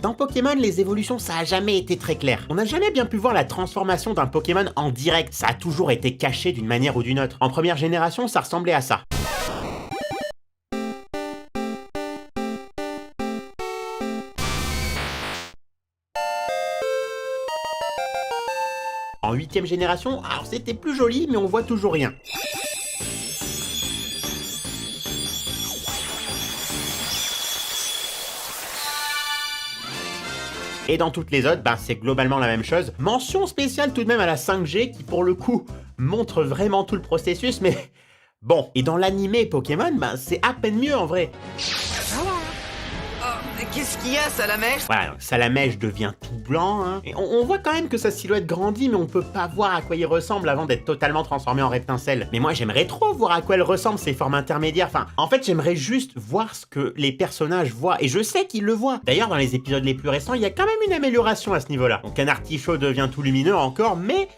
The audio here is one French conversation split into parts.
Dans Pokémon, les évolutions, ça a jamais été très clair. On n'a jamais bien pu voir la transformation d'un Pokémon en direct, ça a toujours été caché d'une manière ou d'une autre. En première génération, ça ressemblait à ça. En 8ème génération, alors c'était plus joli, mais on voit toujours rien. Et dans toutes les autres, c'est globalement la même chose. Mention spéciale tout de même à la 5G qui pour le coup montre vraiment tout le processus, mais bon. Et dans l'animé Pokémon, c'est à peine mieux en vrai. Qu'est-ce qu'il y a, Salamèche? Voilà, donc Salamèche devient tout blanc, hein. Et on voit quand même que sa silhouette grandit, mais on peut pas voir à quoi il ressemble avant d'être totalement transformé en Reptincelle. Mais moi j'aimerais trop voir à quoi elle ressemble, ces formes intermédiaires. Enfin, en fait j'aimerais juste voir ce que les personnages voient, et je sais qu'ils le voient. D'ailleurs dans les épisodes les plus récents, il y a quand même une amélioration à ce niveau-là. Donc un artichaut devient tout lumineux encore, mais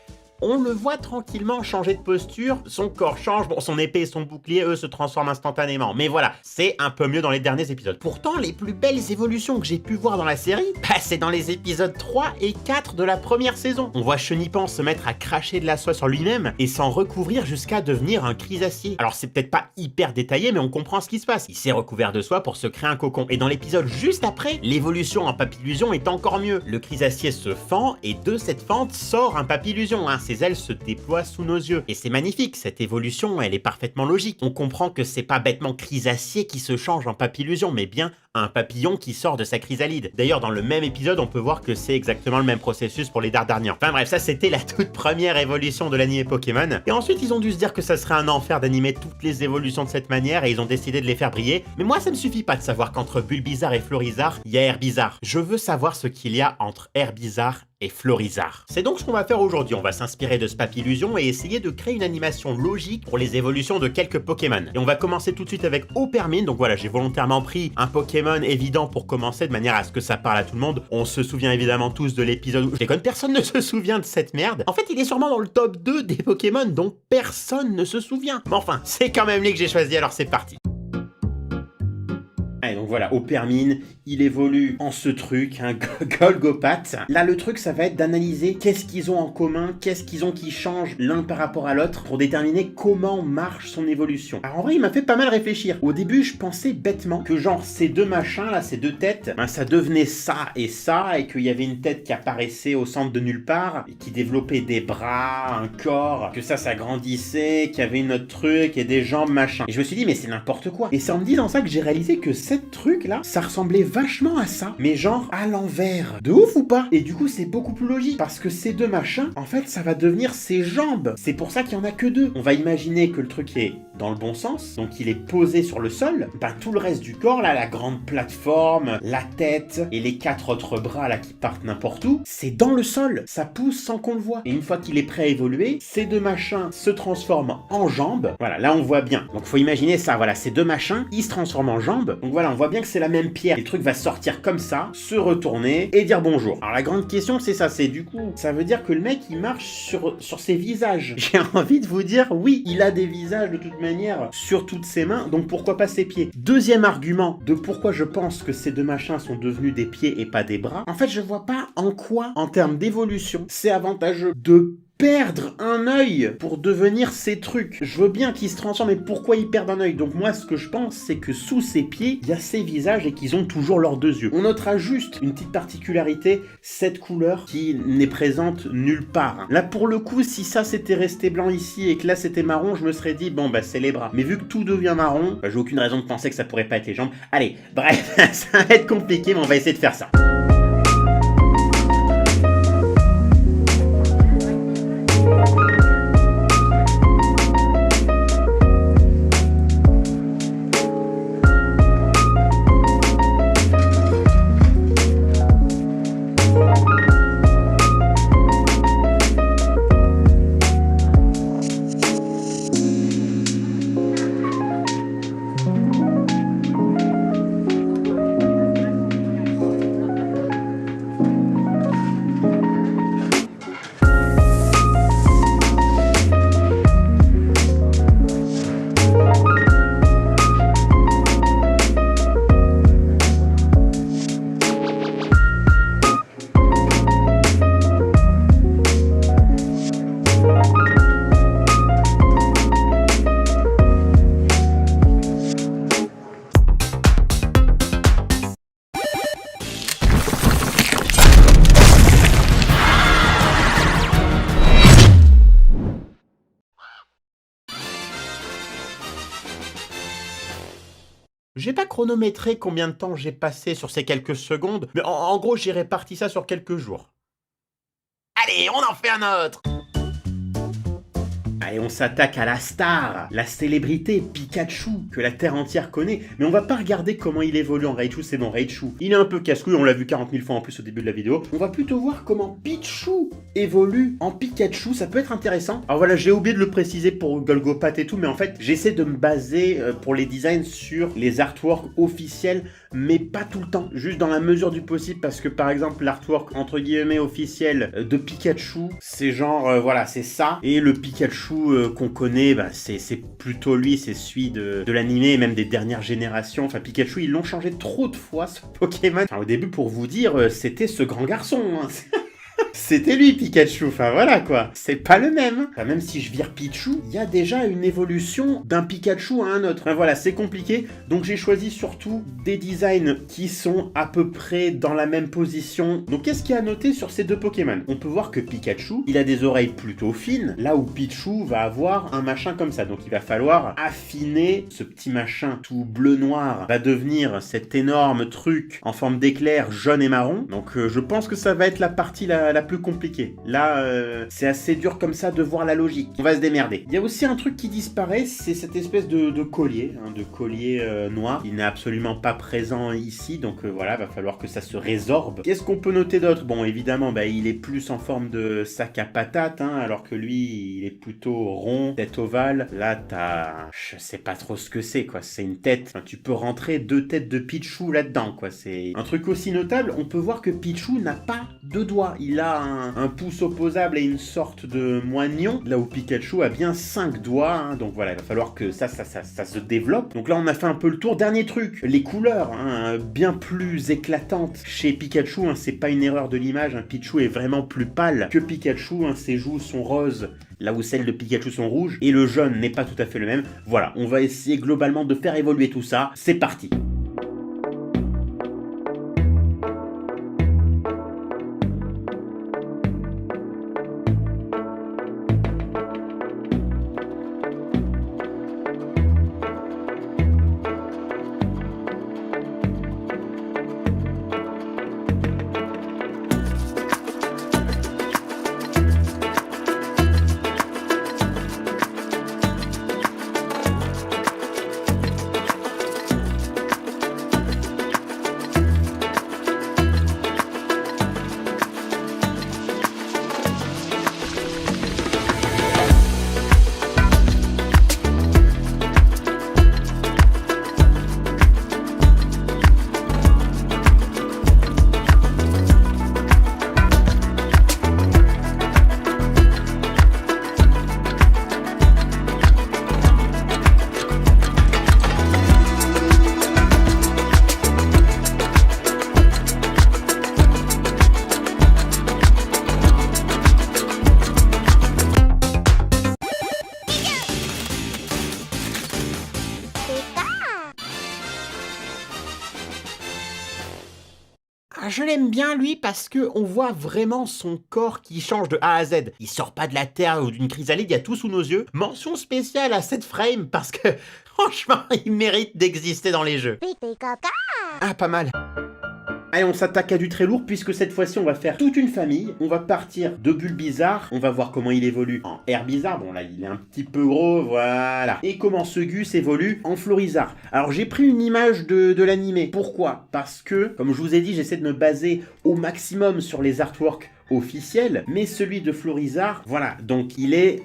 on le voit tranquillement changer de posture, son corps change, bon son épée et son bouclier eux se transforment instantanément, mais voilà, c'est un peu mieux dans les derniers épisodes. Pourtant les plus belles évolutions que j'ai pu voir dans la série, c'est dans les épisodes 3 et 4 de la première saison. On voit Chenipan se mettre à cracher de la soie sur lui-même et s'en recouvrir jusqu'à devenir un Chrysacier. Alors c'est peut-être pas hyper détaillé mais on comprend ce qui se passe, il s'est recouvert de soie pour se créer un cocon. Et dans l'épisode juste après, l'évolution en Papillusion est encore mieux. Le Chrysacier se fend et de cette fente sort un Papillusion, hein. Ses ailes se déploient sous nos yeux. Et c'est magnifique, cette évolution, elle est parfaitement logique. On comprend que c'est pas bêtement Chrysacier qui se change en Papillusion, mais bien un papillon qui sort de sa chrysalide. D'ailleurs, dans le même épisode, on peut voir que c'est exactement le même processus pour les Dardarnians. Enfin bref, ça c'était la toute première évolution de l'anime Pokémon. Et ensuite, ils ont dû se dire que ça serait un enfer d'animer toutes les évolutions de cette manière et ils ont décidé de les faire briller. Mais moi, ça me suffit pas de savoir qu'entre Bulbizarre et Florizarre, il y a Herbizarre. Je veux savoir ce qu'il y a entre Herbizarre et Florizarre. C'est donc ce qu'on va faire aujourd'hui. On va s'inspirer de ce Papillusion et essayer de créer une animation logique pour les évolutions de quelques Pokémon. Et on va commencer tout de suite avec Opermine. Donc voilà, j'ai volontairement pris un Pokémon évident pour commencer de manière à ce que ça parle à tout le monde. On se souvient évidemment tous de l'épisode où je déconne, personne ne se souvient de cette merde. En fait, il est sûrement dans le top 2 des Pokémon dont personne ne se souvient. Mais enfin, c'est quand même lui que j'ai choisi, alors c'est parti. Allez, donc voilà, Opermine, il évolue en ce truc, un Golgopath. Là, le truc, ça va être d'analyser qu'est-ce qu'ils ont en commun, qu'est-ce qu'ils ont qui change l'un par rapport à l'autre pour déterminer comment marche son évolution. Alors en vrai, il m'a fait pas mal réfléchir. Au début, je pensais bêtement que genre ces deux machins là, ces deux têtes, ça devenait ça, et qu'il y avait une tête qui apparaissait au centre de nulle part, et qui développait des bras, un corps, que ça grandissait, qu'il y avait une autre truc, et des jambes, machin. Et je me suis dit, mais c'est n'importe quoi. Et c'est en me disant ça que j'ai réalisé que cette truc là, ça ressemblait vachement à ça, mais genre à l'envers. De ouf ou pas? Et du coup c'est beaucoup plus logique, parce que ces deux machins, en fait ça va devenir ses jambes. C'est pour ça qu'il y en a que deux. On va imaginer que le truc est dans le bon sens, donc il est posé sur le sol. Tout le reste du corps là, la grande plateforme, la tête et les 4 autres bras là qui partent n'importe où, c'est dans le sol, ça pousse sans qu'on le voit. Et une fois qu'il est prêt à évoluer, ces deux machins se transforment en jambes. Voilà, là on voit bien. Donc faut imaginer ça, voilà, ces deux machins, ils se transforment en jambes. Donc voilà, on voit bien que c'est la même pierre. Et le truc va sortir comme ça, se retourner et dire bonjour. Alors la grande question c'est ça, c'est du coup, ça veut dire que le mec il marche sur ses visages. J'ai envie de vous dire, oui, il a des visages de toute manière sur toutes ses mains, donc pourquoi pas ses pieds. Deuxième argument de pourquoi je pense que ces deux machins sont devenus des pieds et pas des bras. En fait, je vois pas en quoi, en termes d'évolution, c'est avantageux de perdre un œil pour devenir ces trucs. Je veux bien qu'ils se transforment, mais pourquoi ils perdent un œil? Donc moi, ce que je pense, c'est que sous ses pieds, il y a ses visages et qu'ils ont toujours leurs deux yeux. On notera juste une petite particularité, cette couleur qui n'est présente nulle part. Là, pour le coup, si ça c'était resté blanc ici et que là c'était marron, je me serais dit, bon bah c'est les bras. Mais vu que tout devient marron, j'ai aucune raison de penser que ça pourrait pas être les jambes. Allez, bref, ça va être compliqué, mais on va essayer de faire ça. J'ai pas chronométré combien de temps j'ai passé sur ces quelques secondes, mais en gros j'ai réparti ça sur quelques jours. Allez, on en fait un autre! Allez, on s'attaque à la star, la célébrité Pikachu, que la Terre entière connaît. Mais on va pas regarder comment il évolue en Raichu, c'est bon, Raichu. Il est un peu casse-couille, on l'a vu 40 000 fois en plus au début de la vidéo. On va plutôt voir comment Pichu évolue en Pikachu, ça peut être intéressant. Alors voilà, j'ai oublié de le préciser pour Golgopat et tout, mais en fait, j'essaie de me baser pour les designs sur les artworks officiels, mais pas tout le temps, juste dans la mesure du possible, parce que par exemple, l'artwork entre guillemets officiel de Pikachu, c'est genre, voilà, c'est ça, et le Pikachu qu'on connaît, bah, c'est plutôt lui, c'est celui de l'animé et même des dernières générations. Enfin, Pikachu, ils l'ont changé trop de fois, ce Pokémon. Enfin, au début, pour vous dire, c'était ce grand garçon. Hein. C'était lui, Pikachu, enfin voilà quoi. C'est pas le même. Enfin, même si je vire Pichu, il y a déjà une évolution d'un Pikachu à un autre. Enfin voilà, c'est compliqué. Donc j'ai choisi surtout des designs qui sont à peu près dans la même position. Donc qu'est-ce qu'il y a à noter sur ces deux Pokémon? On peut voir que Pikachu, il a des oreilles plutôt fines, là où Pichu va avoir un machin comme ça. Donc il va falloir affiner ce petit machin tout bleu-noir, va devenir cet énorme truc en forme d'éclair jaune et marron. Donc je pense que ça va être la partie la plus compliquée. Là, c'est assez dur comme ça de voir la logique. On va se démerder. Il y a aussi un truc qui disparaît, c'est cette espèce de collier, hein, de collier noir. Il n'est absolument pas présent ici, donc voilà, va falloir que ça se résorbe. Qu'est-ce qu'on peut noter d'autre? Bon, évidemment, bah, il est plus en forme de sac à patates, hein, alors que lui, il est plutôt rond, tête ovale. Là, t'as... je sais pas trop ce que c'est, quoi. C'est une tête. Enfin, tu peux rentrer 2 têtes de Pichu là-dedans, quoi. C'est un truc aussi notable. On peut voir que Pichu n'a pas de doigts. Il a un pouce opposable et une sorte de moignon, là où Pikachu a bien 5 doigts, hein. Donc voilà, il va falloir que ça se développe. Donc là, on a fait un peu le tour. Dernier truc, les couleurs, hein, bien plus éclatantes chez Pikachu, hein, c'est pas une erreur de l'image, hein. Pichu est vraiment plus pâle que Pikachu, hein. Ses joues sont roses, là où celles de Pikachu sont rouges, et le jaune n'est pas tout à fait le même. Voilà, on va essayer globalement de faire évoluer tout ça. C'est parti! Je l'aime bien lui parce que on voit vraiment son corps qui change de A à Z. Il sort pas de la terre ou d'une chrysalide, il y a tout sous nos yeux. Mention spéciale à cette frame parce que franchement, il mérite d'exister dans les jeux. Ah, pas mal. Allez, on s'attaque à du très lourd puisque cette fois-ci on va faire toute une famille. On va partir de Bulbizarre, on va voir comment il évolue en Herbizarre. Bon là il est un petit peu gros, voilà. Et comment ce Gus évolue en Florizarre. Alors j'ai pris une image de l'animé. Pourquoi? Parce que, comme je vous ai dit, j'essaie de me baser au maximum sur les artworks officiels. Mais celui de Florizarre, voilà, donc il est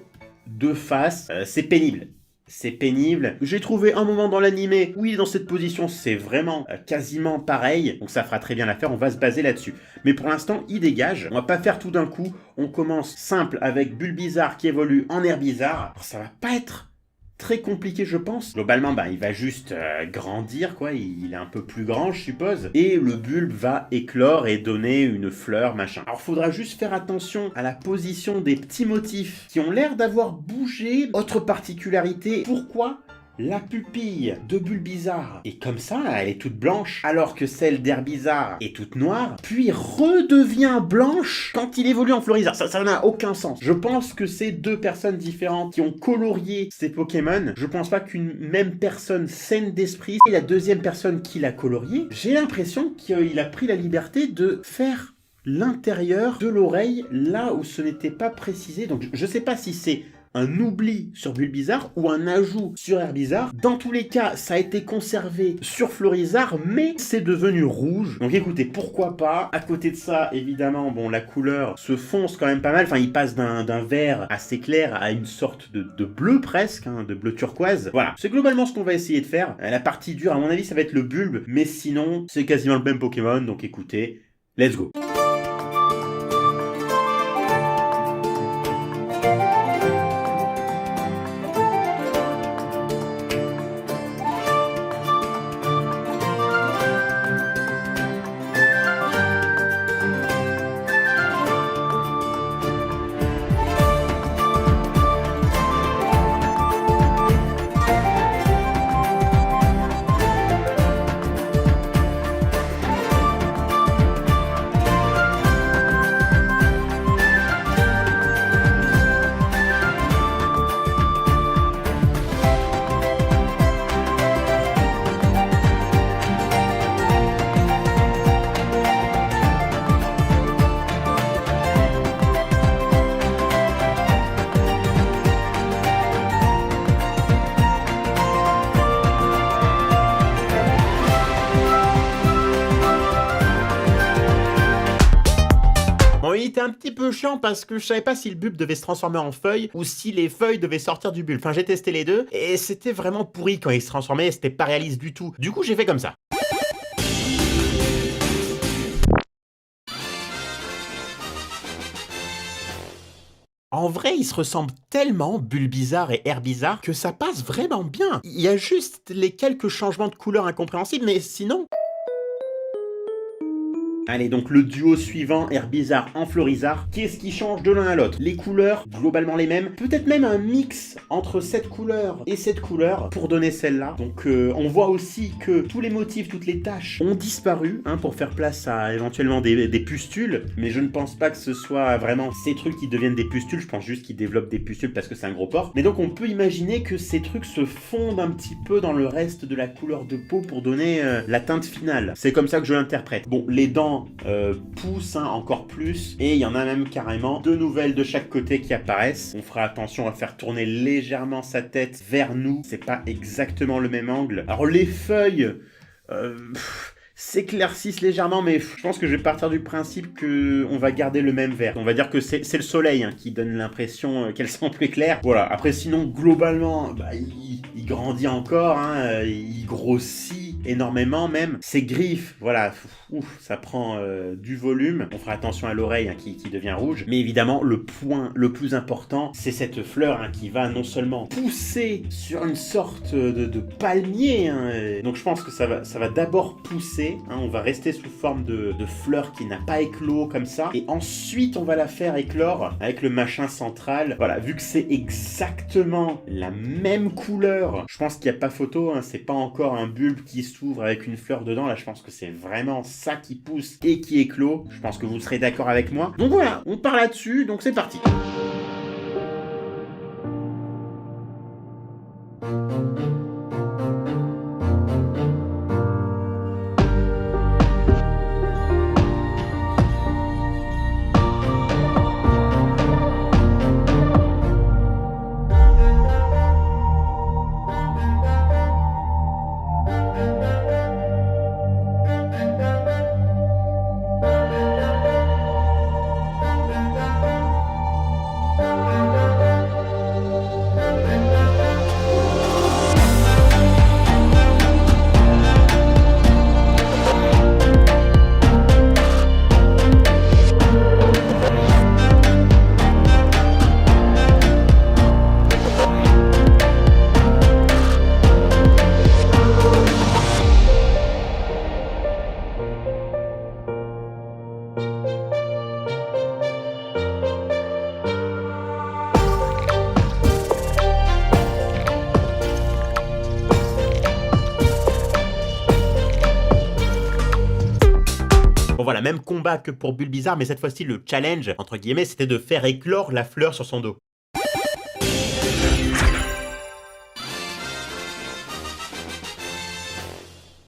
de face, c'est pénible. C'est pénible. J'ai trouvé un moment dans l'animé où il est dans cette position, c'est vraiment quasiment pareil. Donc ça fera très bien l'affaire, on va se baser là-dessus. Mais pour l'instant, il dégage. On va pas faire tout d'un coup. On commence simple avec Bulbizarre qui évolue en Herbizarre. Alors, ça va pas être très compliqué, je pense. Globalement, bah, il va juste grandir, quoi. Il est un peu plus grand, je suppose. Et le bulbe va éclore et donner une fleur, machin. Alors, faudra juste faire attention à la position des petits motifs qui ont l'air d'avoir bougé. Autre particularité, pourquoi la pupille de Bulbizarre est comme ça, elle est toute blanche, alors que celle d'Herbizarre est toute noire, puis redevient blanche quand il évolue en Florizarre. Ça n'a aucun sens. Je pense que c'est deux personnes différentes qui ont colorié ces Pokémon. Je pense pas qu'une même personne saine d'esprit et la deuxième personne qui l'a colorié, j'ai l'impression qu'il a pris la liberté de faire l'intérieur de l'oreille là où ce n'était pas précisé. Donc je sais pas si c'est un oubli sur Bulbizarre ou un ajout sur Herbizarre. Dans tous les cas, ça a été conservé sur Florizarre, mais c'est devenu rouge. Donc écoutez, pourquoi pas. À côté de ça, évidemment, bon, la couleur se fonce quand même pas mal. Enfin, il passe d'un vert assez clair à une sorte de bleu presque, hein, de bleu turquoise. Voilà, c'est globalement ce qu'on va essayer de faire. La partie dure, à mon avis, ça va être le bulbe, mais sinon, c'est quasiment le même Pokémon. Donc écoutez, let's go. Bon, il était un petit peu chiant parce que je savais pas si le bulbe devait se transformer en feuille ou si les feuilles devaient sortir du bulbe. Enfin, j'ai testé les deux et c'était vraiment pourri quand il se transformait, c'était pas réaliste du tout. Du coup, j'ai fait comme ça. En vrai, ils se ressemblent tellement, Bulbizarre et Herbizarre, que ça passe vraiment bien. Il y a juste les quelques changements de couleur incompréhensibles, mais sinon... Allez, donc le duo suivant, Herbizarre en Florizarre. Qu'est-ce qui change de l'un à l'autre? Les couleurs, globalement les mêmes. Peut-être même un mix entre cette couleur et cette couleur pour donner celle-là. Donc on voit aussi que tous les motifs, toutes les taches ont disparu, hein, pour faire place à éventuellement des pustules. Mais je ne pense pas que ce soit vraiment ces trucs qui deviennent des pustules. Je pense juste qu'ils développent des pustules parce que c'est un gros porc. Mais donc on peut imaginer que ces trucs se fondent un petit peu dans le reste de la couleur de peau pour donner la teinte finale. C'est comme ça que je l'interprète. Bon, les dents poussent, hein, encore plus, et il y en a même carrément deux nouvelles de chaque côté qui apparaissent. On fera attention à faire tourner légèrement sa tête vers nous, c'est pas exactement le même angle. Alors les feuilles s'éclaircissent légèrement, mais je pense que je vais partir du principe que on va garder le même vert. On va dire que c'est le soleil, hein, qui donne l'impression qu'elles sont plus claires. Voilà, après sinon globalement bah, il grandit encore, hein, il grossit énormément même. Ses griffes, voilà, ça prend du volume. On fera attention à l'oreille, hein, qui devient rouge. Mais évidemment, le point le plus important, c'est cette fleur, hein, qui va non seulement pousser sur une sorte de palmier, hein, donc je pense que ça va d'abord pousser, hein, on va rester sous forme de fleur qui n'a pas éclos comme ça, et ensuite on va la faire éclore avec le machin central. Voilà, vu que c'est exactement la même couleur, je pense qu'il n'y a pas photo, hein, c'est pas encore un bulbe qui s'ouvre avec une fleur dedans. Là, je pense que c'est vraiment ça qui pousse et qui éclot. Je pense que vous serez d'accord avec moi. Donc voilà, on part là-dessus, donc c'est parti. la même combat que pour Bulbizarre, mais cette fois-ci, le challenge, entre guillemets, c'était de faire éclore la fleur sur son dos.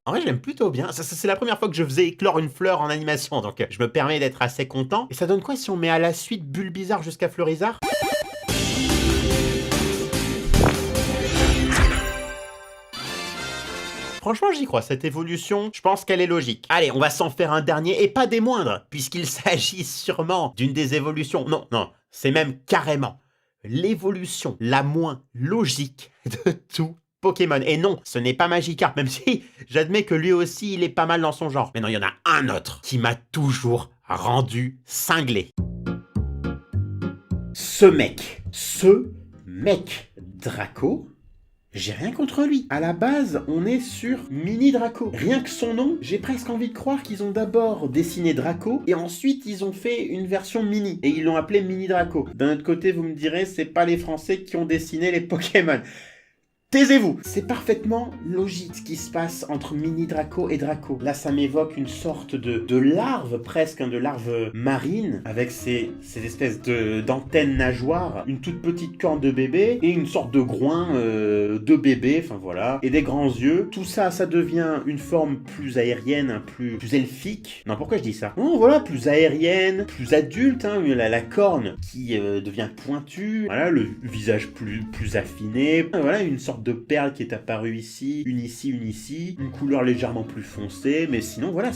En vrai, j'aime plutôt bien. C'est la première fois que je faisais éclore une fleur en animation, donc je me permets d'être assez content. Et ça donne quoi si on met à la suite Bulbizarre jusqu'à Fleurizarre? Franchement, j'y crois, cette évolution, je pense qu'elle est logique. Allez, on va s'en faire un dernier, et pas des moindres, puisqu'il s'agit sûrement d'une des évolutions. Non, c'est même carrément l'évolution la moins logique de tout Pokémon. Et non, ce n'est pas Magikarp, même si j'admets que lui aussi, il est pas mal dans son genre. Mais non, il y en a un autre qui m'a toujours rendu cinglé. Ce mec, Draco, j'ai rien contre lui. À la base, on est sur Mini Draco. Rien que son nom, j'ai presque envie de croire qu'ils ont d'abord dessiné Draco et ensuite ils ont fait une version mini et ils l'ont appelé Mini Draco. D'un autre côté, vous me direz, c'est pas les Français qui ont dessiné les Pokémon. Taisez-vous! C'est parfaitement logique ce qui se passe entre Mini Draco et Draco. Là, ça m'évoque une sorte de larve, presque, de larve marine, avec ces espèces d'antennes nageoires, une toute petite corne de bébé, et une sorte de groin de bébé, enfin voilà, et des grands yeux. Tout ça, ça devient une forme plus aérienne, plus elfique. Non, pourquoi je dis ça? Non, voilà, plus aérienne, plus adulte, hein, la corne qui devient pointue, voilà, le visage plus affiné, voilà, une sorte de perle qui est apparue ici, une ici, une couleur légèrement plus foncée, mais sinon voilà,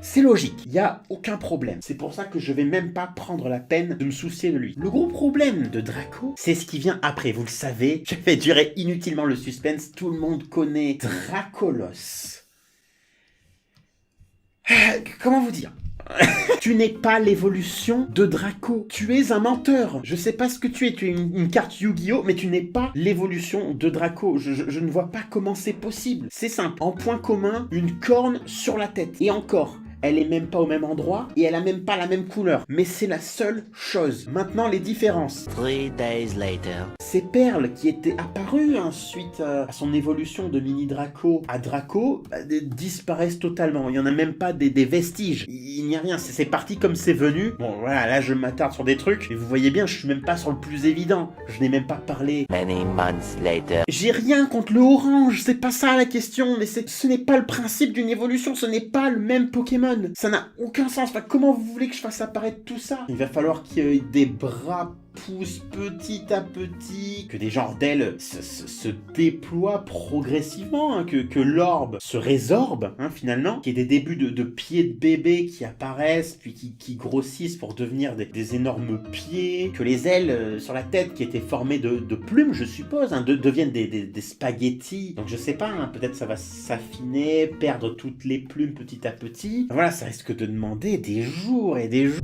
c'est logique, il n'y a aucun problème. C'est pour ça que je vais même pas prendre la peine de me soucier de lui. Le gros problème de Draco, c'est ce qui vient après, vous le savez, je vais durer inutilement le suspense, tout le monde connaît Dracolos. Comment vous dire? Tu n'es pas l'évolution de Draco. Tu es un menteur. Je sais pas ce que tu es. Tu es une carte Yu-Gi-Oh! Mais tu n'es pas l'évolution de Draco. Je ne vois pas comment c'est possible. C'est simple. En point commun, une corne sur la tête. Et encore. Elle est même pas au même endroit et elle a même pas la même couleur. Mais c'est la seule chose. Maintenant, les différences. 3 days later. Ces perles qui étaient apparues suite à son évolution de Mini Draco à Draco disparaissent totalement. Il n'y en a même pas des vestiges. Il n'y a rien. C'est parti comme c'est venu. Bon, voilà, là, je m'attarde sur des trucs. Et vous voyez bien, je suis même pas sur le plus évident. Je n'ai même pas parlé. Many months later. J'ai rien contre le orange. C'est pas ça la question. Mais ce n'est pas le principe d'une évolution. Ce n'est pas le même Pokémon. Ça n'a aucun sens. Enfin, comment vous voulez que je fasse apparaître tout ça? Il va falloir qu'il y ait des bras poussent petit à petit, que des genres d'ailes se déploient progressivement, hein, que l'orbe se résorbe, hein, finalement, qu'il y ait des débuts de pieds de bébé qui apparaissent, puis qui grossissent pour devenir des énormes pieds, que les ailes sur la tête qui étaient formées de plumes, je suppose, hein, deviennent des spaghettis. Donc je sais pas, hein, peut-être ça va s'affiner, perdre toutes les plumes petit à petit. Voilà, ça risque de demander des jours et des jours.